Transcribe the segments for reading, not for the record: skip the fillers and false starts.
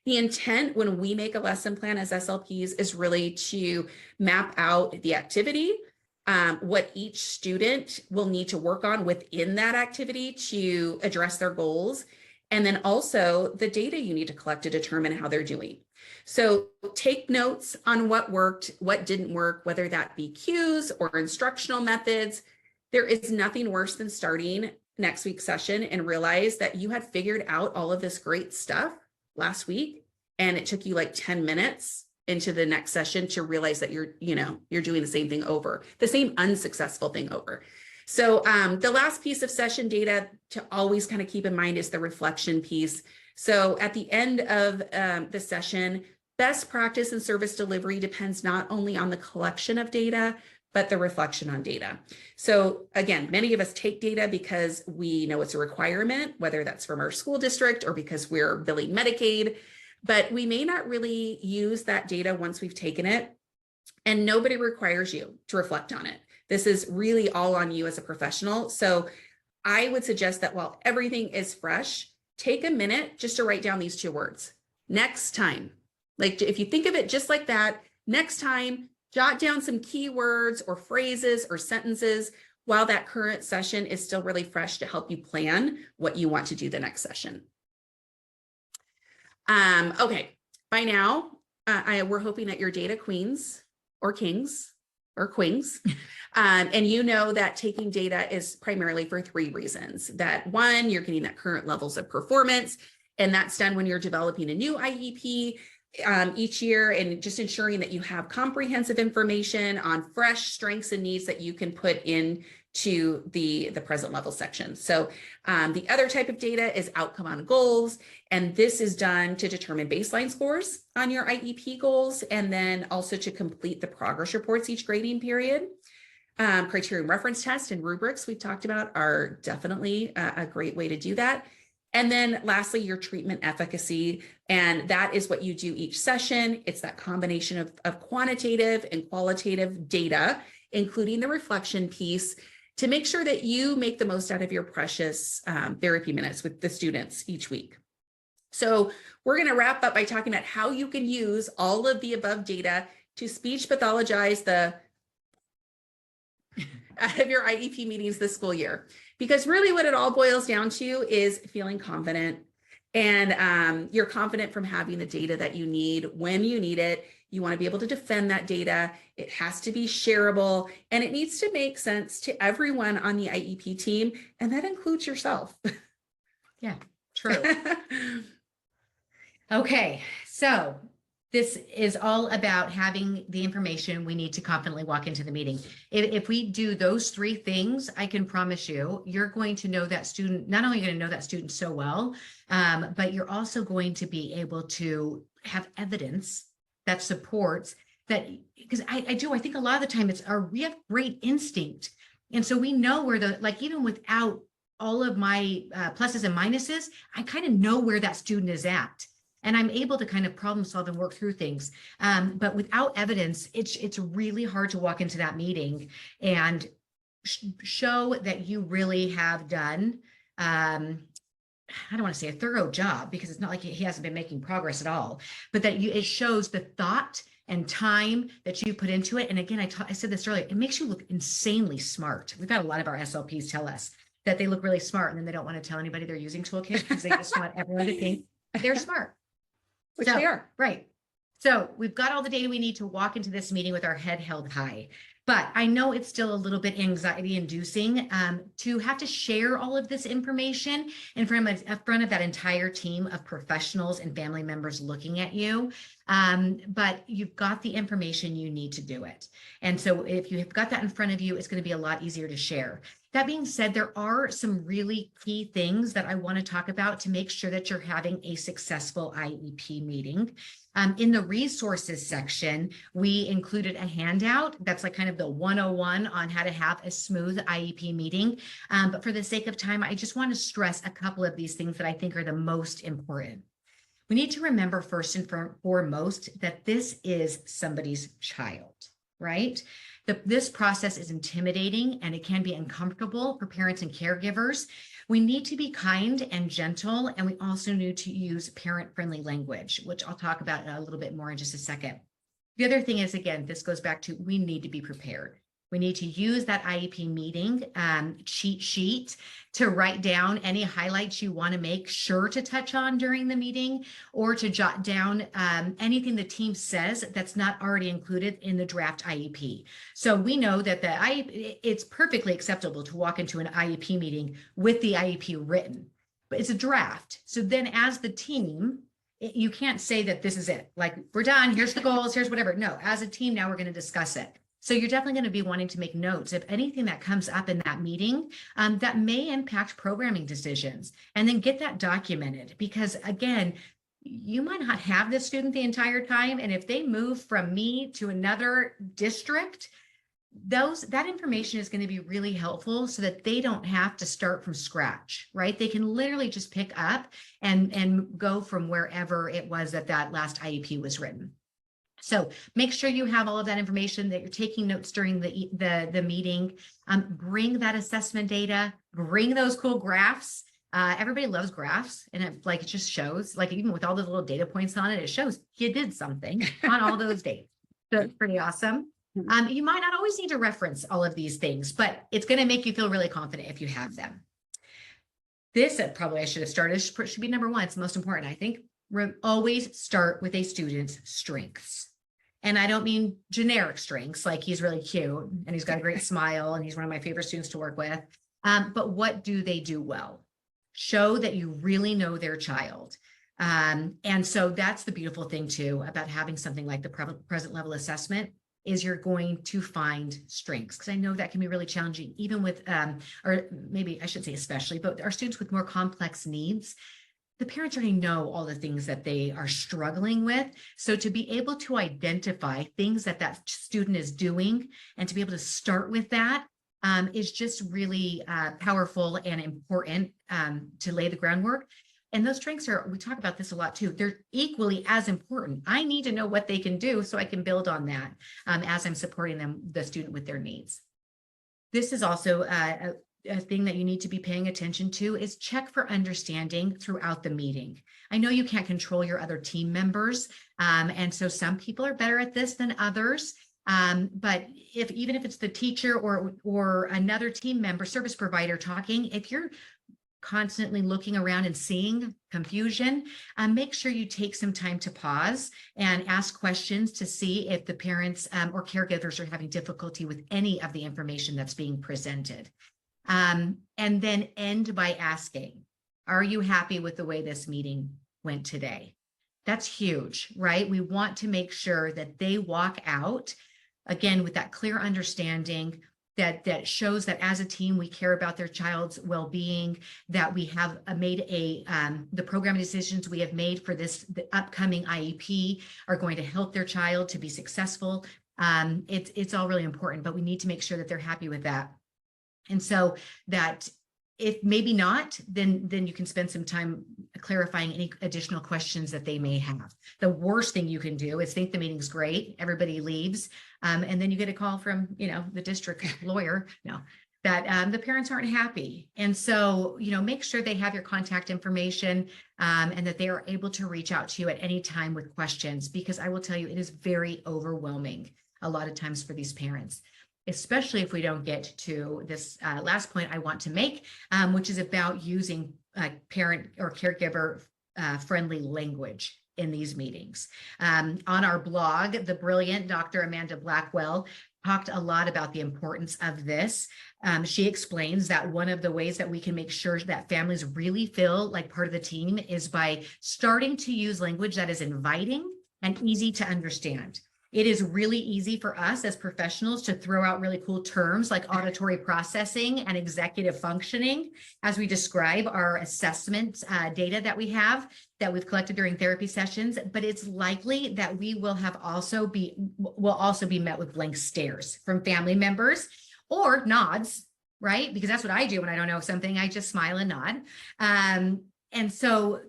The intent when we make a lesson plan as SLPs is really to map out the activity, what each student will need to work on within that activity to address their goals, and then also the data you need to collect to determine how they're doing. So take notes on what worked, what didn't work, whether that be cues or instructional methods. There is nothing worse than starting next week's session and realize that you had figured out all of this great stuff last week, and it took you like 10 minutes into the next session to realize that you're doing the same thing over, the same unsuccessful thing over. So the last piece of session data to always kind of keep in mind is the reflection piece. So at the end of the session, best practice in service delivery depends not only on the collection of data, but the reflection on data. So again, many of us take data because we know it's a requirement, whether that's from our school district or because we're billing Medicaid, but we may not really use that data once we've taken it, and nobody requires you to reflect on it. This is really all on you as a professional. So I would suggest that while everything is fresh, take a minute just to write down these 2 words. Next time. Like if you think of it just like that, next time, jot down some keywords or phrases or sentences while that current session is still really fresh to help you plan what you want to do the next session. Okay, by now, we're hoping that you're data queens or kings or queens. And you know that taking data is primarily for 3 reasons. That 1, you're getting that current levels of performance, and that's done when you're developing a new IEP each year, and just ensuring that you have comprehensive information on fresh strengths and needs that you can put into the present level section. So the other type of data is outcome on goals, and this is done to determine baseline scores on your IEP goals, and then also to complete the progress reports each grading period. Criterion reference tests and rubrics we've talked about are definitely a great way to do that. And then lastly, your treatment efficacy, and that is what you do each session. It's that combination of quantitative and qualitative data, including the reflection piece, to make sure that you make the most out of your precious therapy minutes with the students each week. So we're going to wrap up by talking about how you can use all of the above data to speech pathologize the out of your IEP meetings this school year. Because really what it all boils down to is feeling confident, and you're confident from having the data that you need when you need it. You want to be able to defend that data. It has to be shareable, and it needs to make sense to everyone on the IEP team, and that includes yourself. Yeah, true. Okay, so this is all about having the information we need to confidently walk into the meeting. If we do those 3 things, I can promise you, you're going to know that student, not only going to know that student so well, but you're also going to be able to have evidence that supports that, because I think a lot of the time we have great instinct. And so we know where even without all of my pluses and minuses, I kind of know where that student is at. And I'm able to kind of problem solve and work through things. But without evidence, it's really hard to walk into that meeting and show that you really have done, I don't want to say a thorough job, because it's not like he hasn't been making progress at all, but that it shows the thought and time that you put into it. And again, I said this earlier, it makes you look insanely smart. We've had a lot of our SLPs tell us that they look really smart, and then they don't want to tell anybody they're using toolkit because they just want everyone to think they're smart. Which they are. Right. So we've got all the data we need to walk into this meeting with our head held high. But I know it's still a little bit anxiety inducing to have to share all of this information in front of that entire team of professionals and family members looking at you. But you've got the information you need to do it. And so if you have got that in front of you, it's going to be a lot easier to share. That being said, there are some really key things that I want to talk about to make sure that you're having a successful IEP meeting. In the resources section, we included a handout that's like kind of the 101 on how to have a smooth IEP meeting. But for the sake of time, I just want to stress a couple of these things that I think are the most important. We need to remember first and foremost that this is somebody's child. right? This process is intimidating and it can be uncomfortable for parents and caregivers. We need to be kind and gentle, and we also need to use parent-friendly language, which I'll talk about a little bit more in just a second. The other thing is, again, this goes back to we need to be prepared. We need to use that IEP meeting cheat sheet to write down any highlights you want to make sure to touch on during the meeting, or to jot down anything the team says that's not already included in the draft IEP. So we know that it's perfectly acceptable to walk into an IEP meeting with the IEP written, but it's a draft. So then as the team, you can't say that this is it. Like, we're done, here's the goals, here's whatever. No, as a team, now we're going to discuss it. So you're definitely going to be wanting to make notes of anything that comes up in that meeting that may impact programming decisions, and then get that documented, because again, you might not have this student the entire time. And if they move from me to another district, that information is going to be really helpful so that they don't have to start from scratch, right? They can literally just pick up and go from wherever it was that last IEP was written. So make sure you have all of that information, that you're taking notes during the meeting. Bring that assessment data, bring those cool graphs. Everybody loves graphs, and it just shows, like, even with all those little data points on it, it shows you did something on all those dates. So it's pretty awesome. You might not always need to reference all of these things, but it's going to make you feel really confident if you have them. This probably I should have started, should be number one. It's the most important. I think always start with a student's strengths. And I don't mean generic strengths, like he's really cute and he's got a great smile and he's one of my favorite students to work with. But what do they do well? Show that you really know their child. And so that's the beautiful thing too about having something like the present level assessment, is you're going to find strengths. Because I know that can be really challenging, even with, or maybe I should say especially, but our students with more complex needs. The parents already know all the things that they are struggling with. So to be able to identify things that student is doing and to be able to start with that is just really powerful and important to lay the groundwork. And those strengths we talk about this a lot too. They're equally as important. I need to know what they can do so I can build on that as I'm supporting the student with their needs. This is also a thing that you need to be paying attention to, is check for understanding throughout the meeting. I know you can't control your other team members. And so some people are better at this than others. But even if it's the teacher or another team member, service provider talking, if you're constantly looking around and seeing confusion, make sure you take some time to pause and ask questions to see if the parents or caregivers are having difficulty with any of the information that's being presented. And then end by asking, are you happy with the way this meeting went today? That's huge, right? We want to make sure that they walk out, again, with that clear understanding that shows that as a team, we care about their child's well-being, that we have made the programming decisions we have made for the upcoming IEP are going to help their child to be successful. It's all really important, but we need to make sure that they're happy with that. And so that if maybe not, then you can spend some time clarifying any additional questions that they may have. The worst thing you can do is think the meeting's great, everybody leaves, and then you get a call from, the district lawyer, that the parents aren't happy. And so, make sure they have your contact information and that they are able to reach out to you at any time with questions, because I will tell you, it is very overwhelming a lot of times for these parents, especially if we don't get to this last point I want to make, which is about using parent or caregiver friendly language in these meetings. On our blog, the brilliant Dr. Amanda Blackwell talked a lot about the importance of this. She explains that one of the ways that we can make sure that families really feel like part of the team is by starting to use language that is inviting and easy to understand. It is really easy for us as professionals to throw out really cool terms like auditory processing and executive functioning as we describe our assessment data that we've collected during therapy sessions. But it's likely that we will also be met with blank stares from family members or nods, right? Because that's what I do when I don't know something. I just smile and nod. And so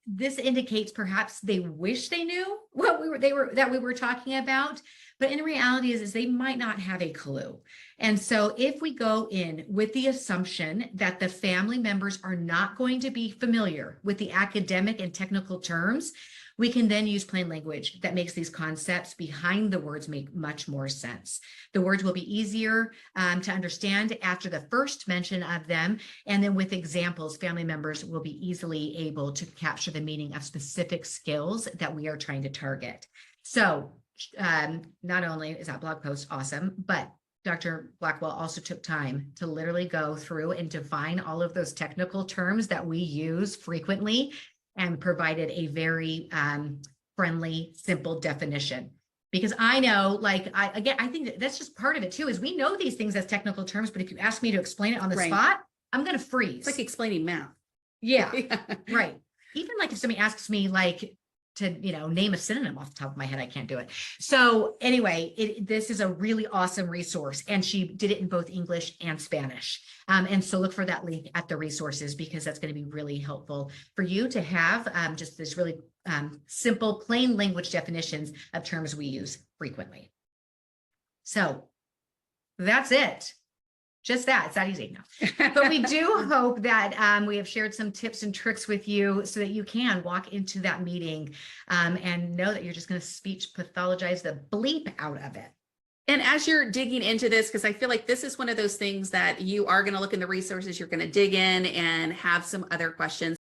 this indicates perhaps they wish they knew what we were talking about, but in reality is they might not have a clue. And so if we go in with the assumption that the family members are not going to be familiar with the academic and technical terms, we can then use plain language that makes these concepts behind the words make much more sense. The words will be easier to understand after the first mention of them. And then with examples, family members will be easily able to capture the meaning of specific skills that we are trying to target. So not only is that blog post awesome, but Dr. Blackwell also took time to literally go through and define all of those technical terms that we use frequently and provided a very friendly, simple definition. Because I know, like, I think that's just part of it too, is we know these things as technical terms, but if you ask me to explain it on the spot, I'm going to freeze. It's like explaining math. Yeah, right. Even like if somebody asks me like to, name a synonym off the top of my head, I can't do it. So anyway, this is a really awesome resource, and she did it in both English and Spanish. And so look for that link at the resources, because that's going to be really helpful for you to have just this really simple, plain language definitions of terms we use frequently. So that's it. Just that, it's that easy. No. But we do hope that we have shared some tips and tricks with you so that you can walk into that meeting and know that you're just going to speech pathologize the bleep out of it. And as you're digging into this, because I feel like this is one of those things that you are going to look in the resources, you're going to dig in and have some other questions.